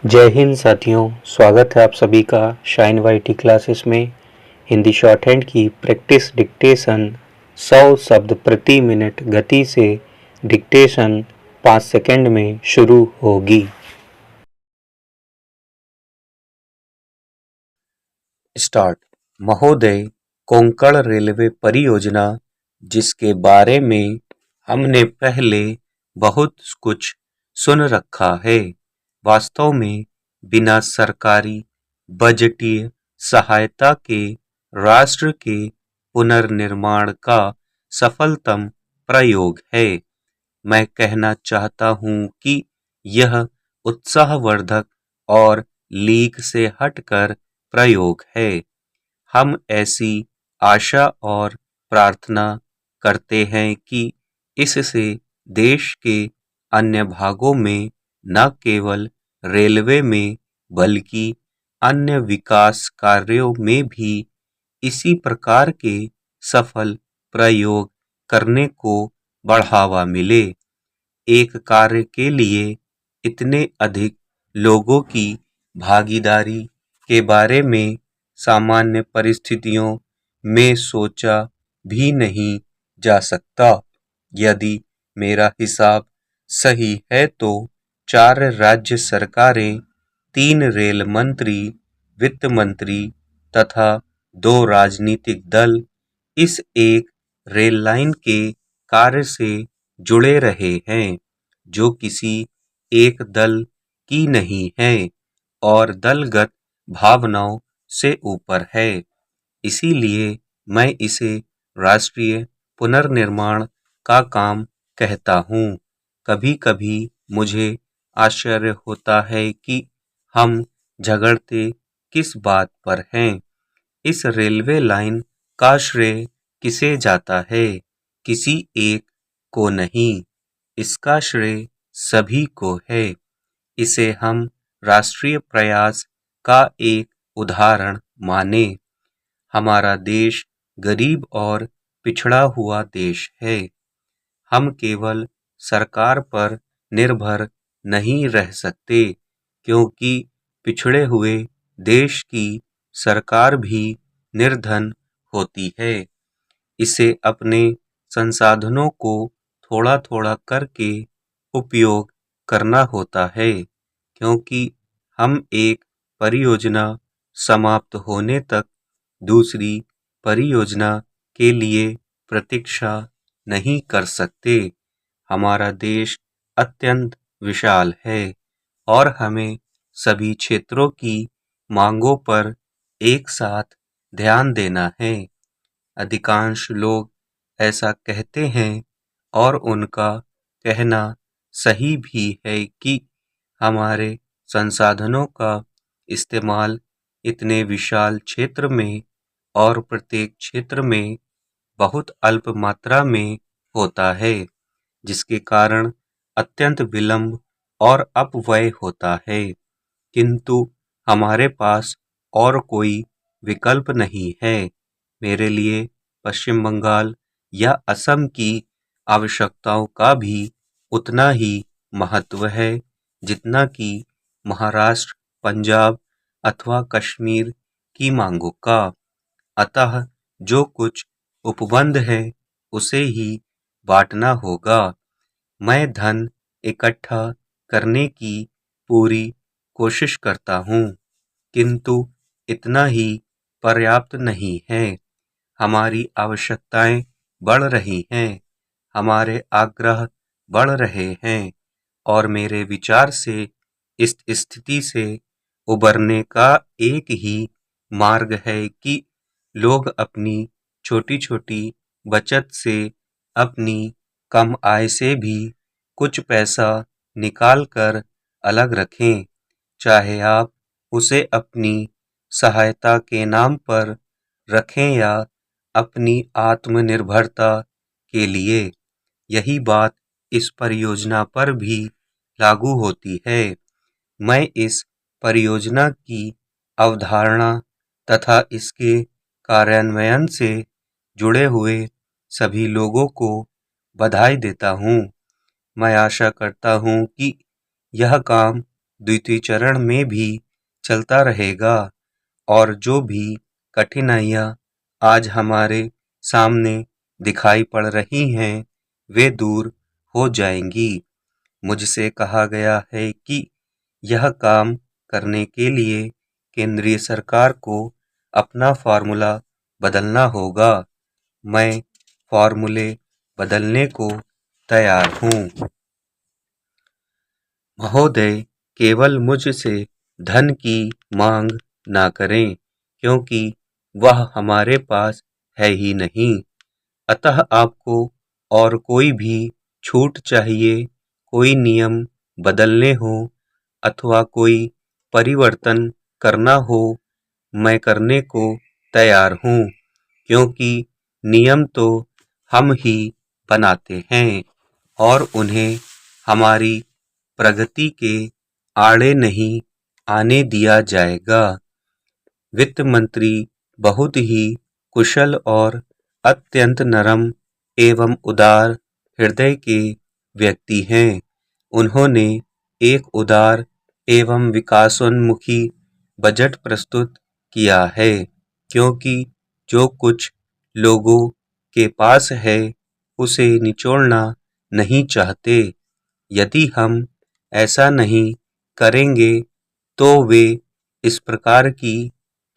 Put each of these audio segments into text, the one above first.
जय हिंद साथियों, स्वागत है आप सभी का शाइन वाईटी क्लासेस में। हिंदी शॉर्ट हैंड की प्रैक्टिस डिक्टेशन 100 शब्द प्रति मिनट गति से डिक्टेशन 5 सेकंड में शुरू होगी। स्टार्ट। महोदय, कोंकण रेलवे परियोजना, जिसके बारे में हमने पहले बहुत कुछ सुन रखा है, वास्तव में बिना सरकारी बजटीय सहायता के राष्ट्र के पुनर्निर्माण का सफलतम प्रयोग है। मैं कहना चाहता हूं कि यह उत्साहवर्धक और लीक से हटकर प्रयोग है। हम ऐसी आशा और प्रार्थना करते हैं कि इससे देश के अन्य भागों में न केवल रेलवे में बल्कि अन्य विकास कार्यों में भी इसी प्रकार के सफल प्रयोग करने को बढ़ावा मिले। एक कार्य के लिए इतने अधिक लोगों की भागीदारी के बारे में सामान्य परिस्थितियों में सोचा भी नहीं जा सकता। यदि मेरा हिसाब सही है तो 4 राज्य सरकारें, 3 रेल मंत्री, वित्त मंत्री तथा 2 राजनीतिक दल इस एक रेल लाइन के कार्य से जुड़े रहे हैं, जो किसी एक दल की नहीं है और दलगत भावनाओं से ऊपर है। इसीलिए मैं इसे राष्ट्रीय पुनर्निर्माण का काम कहता हूँ। कभी कभी मुझे आश्चर्य होता है कि हम झगड़ते किस बात पर हैं। इस रेलवे लाइन का श्रेय किसे जाता है? किसी एक को नहीं, इसका श्रेय सभी को है। इसे हम राष्ट्रीय प्रयास का एक उदाहरण माने। हमारा देश गरीब और पिछड़ा हुआ देश है। हम केवल सरकार पर निर्भर नहीं रह सकते, क्योंकि पिछड़े हुए देश की सरकार भी निर्धन होती है। इसे अपने संसाधनों को थोड़ा थोड़ा करके उपयोग करना होता है, क्योंकि हम एक परियोजना समाप्त होने तक दूसरी परियोजना के लिए प्रतीक्षा नहीं कर सकते। हमारा देश अत्यंत विशाल है और हमें सभी क्षेत्रों की मांगों पर एक साथ ध्यान देना है। अधिकांश लोग ऐसा कहते हैं और उनका कहना सही भी है कि हमारे संसाधनों का इस्तेमाल इतने विशाल क्षेत्र में और प्रत्येक क्षेत्र में बहुत अल्प मात्रा में होता है, जिसके कारण अत्यंत विलंब और अपव्यय होता है। किंतु हमारे पास और कोई विकल्प नहीं है। मेरे लिए पश्चिम बंगाल या असम की आवश्यकताओं का भी उतना ही महत्व है जितना कि महाराष्ट्र, पंजाब अथवा कश्मीर की मांगों का। अतः जो कुछ उपबंध है उसे ही बांटना होगा। मैं धन इकट्ठा करने की पूरी कोशिश करता हूँ, किंतु इतना ही पर्याप्त नहीं है। हमारी आवश्यकताएं बढ़ रही हैं, हमारे आग्रह बढ़ रहे हैं और मेरे विचार से इस स्थिति से उबरने का एक ही मार्ग है कि लोग अपनी छोटी छोटी बचत से, अपनी कम आय से भी कुछ पैसा निकाल कर अलग रखें, चाहे आप उसे अपनी सहायता के नाम पर रखें या अपनी आत्मनिर्भरता के लिए। यही बात इस परियोजना पर भी लागू होती है। मैं इस परियोजना की अवधारणा तथा इसके कार्यान्वयन से जुड़े हुए सभी लोगों को बधाई देता हूँ। मैं आशा करता हूँ कि यह काम द्वितीय चरण में भी चलता रहेगा और जो भी कठिनाइयाँ आज हमारे सामने दिखाई पड़ रही हैं वे दूर हो जाएंगी। मुझसे कहा गया है कि यह काम करने के लिए केंद्रीय सरकार को अपना फॉर्मूला बदलना होगा। मैं फॉर्मूले बदलने को तैयार हूँ। महोदय, केवल मुझसे धन की मांग ना करें, क्योंकि वह हमारे पास है ही नहीं। अतः आपको और कोई भी छूट चाहिए, कोई नियम बदलने हो अथवा कोई परिवर्तन करना हो, मैं करने को तैयार हूँ, क्योंकि नियम तो हम ही बनाते हैं और उन्हें हमारी प्रगति के आड़े नहीं आने दिया जाएगा। वित्त मंत्री बहुत ही कुशल और अत्यंत नरम एवं उदार हृदय के व्यक्ति हैं। उन्होंने एक उदार एवं विकासोन्मुखी बजट प्रस्तुत किया है, क्योंकि जो कुछ लोगों के पास है उसे निचोड़ना नहीं चाहते। यदि हम ऐसा नहीं करेंगे तो वे इस प्रकार की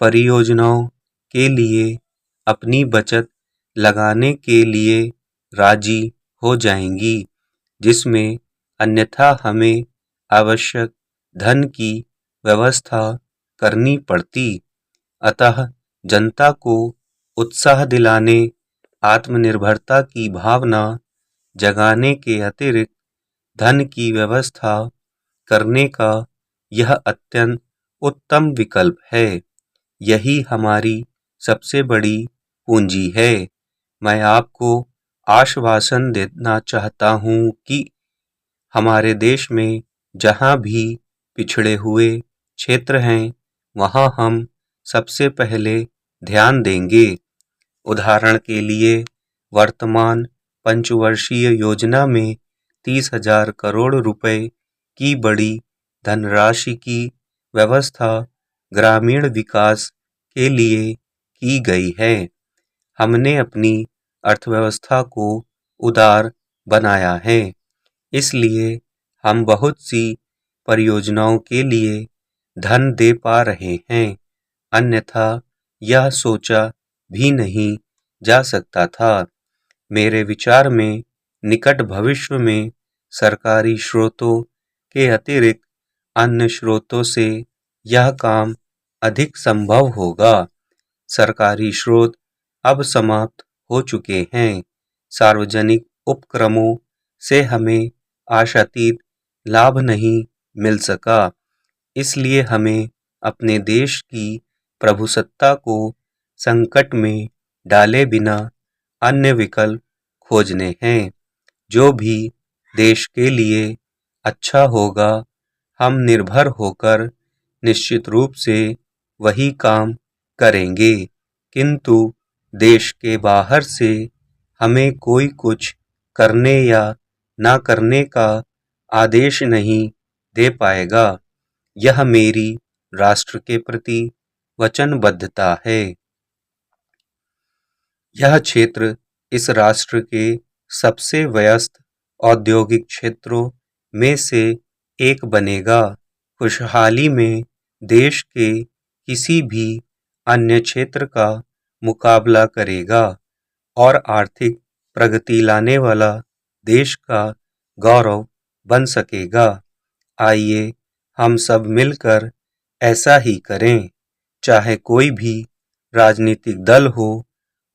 परियोजनाओं के लिए अपनी बचत लगाने के लिए राजी हो जाएंगी, जिसमें अन्यथा हमें आवश्यक धन की व्यवस्था करनी पड़ती। अतः जनता को उत्साह दिलाने, आत्मनिर्भरता की भावना जगाने के अतिरिक्त धन की व्यवस्था करने का यह अत्यंत उत्तम विकल्प है। यही हमारी सबसे बड़ी पूंजी है। मैं आपको आश्वासन देना चाहता हूँ कि हमारे देश में जहाँ भी पिछड़े हुए क्षेत्र हैं, वहाँ हम सबसे पहले ध्यान देंगे। उदाहरण के लिए वर्तमान पंचवर्षीय योजना में 30,000 करोड़ रुपए की बड़ी धनराशि की व्यवस्था ग्रामीण विकास के लिए की गई है। हमने अपनी अर्थव्यवस्था को उदार बनाया है, इसलिए हम बहुत सी परियोजनाओं के लिए धन दे पा रहे हैं, अन्यथा यह सोचा भी नहीं जा सकता था। मेरे विचार में निकट भविष्य में सरकारी स्रोतों के अतिरिक्त अन्य स्रोतों से यह काम अधिक संभव होगा। सरकारी स्रोत अब समाप्त हो चुके हैं। सार्वजनिक उपक्रमों से हमें आशातीत लाभ नहीं मिल सका, इसलिए हमें अपने देश की प्रभुसत्ता को संकट में डाले बिना अन्य विकल्प खोजने हैं। जो भी देश के लिए अच्छा होगा, हम निर्भर होकर निश्चित रूप से वही काम करेंगे, किंतु देश के बाहर से हमें कोई कुछ करने या ना करने का आदेश नहीं दे पाएगा। यह मेरी राष्ट्र के प्रति वचनबद्धता है। यह क्षेत्र इस राष्ट्र के सबसे व्यस्त औद्योगिक क्षेत्रों में से एक बनेगा। खुशहाली में देश के किसी भी अन्य क्षेत्र का मुकाबला करेगा और आर्थिक प्रगति लाने वाला देश का गौरव बन सकेगा। आइए हम सब मिलकर ऐसा ही करें, चाहे कोई भी राजनीतिक दल हो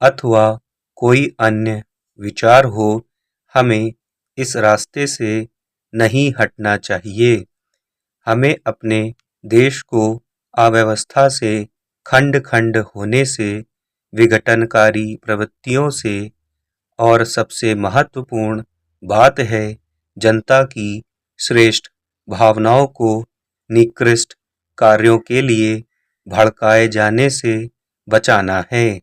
अथवा कोई अन्य विचार हो, हमें इस रास्ते से नहीं हटना चाहिए। हमें अपने देश को अव्यवस्था से, खंड खंड होने से, विघटनकारी प्रवृत्तियों से और सबसे महत्वपूर्ण बात है जनता की श्रेष्ठ भावनाओं को निकृष्ट कार्यों के लिए भड़काए जाने से बचाना है।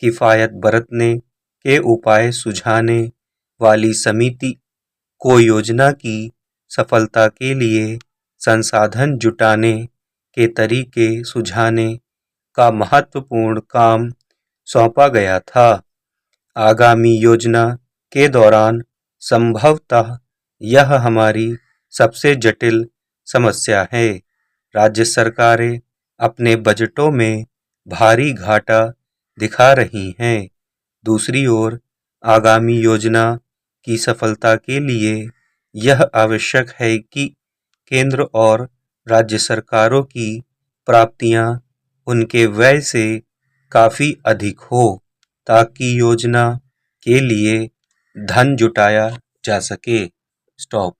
किफायत बरतने के उपाय सुझाने वाली समिति को योजना की सफलता के लिए संसाधन जुटाने के तरीके सुझाने का महत्वपूर्ण काम सौंपा गया था। आगामी योजना के दौरान संभवतः यह हमारी सबसे जटिल समस्या है। राज्य सरकारें अपने बजटों में भारी घाटा दिखा रही हैं। दूसरी ओर आगामी योजना की सफलता के लिए यह आवश्यक है कि केंद्र और राज्य सरकारों की प्राप्तियां उनके व्यय से काफ़ी अधिक हो, ताकि योजना के लिए धन जुटाया जा सके। स्टॉप।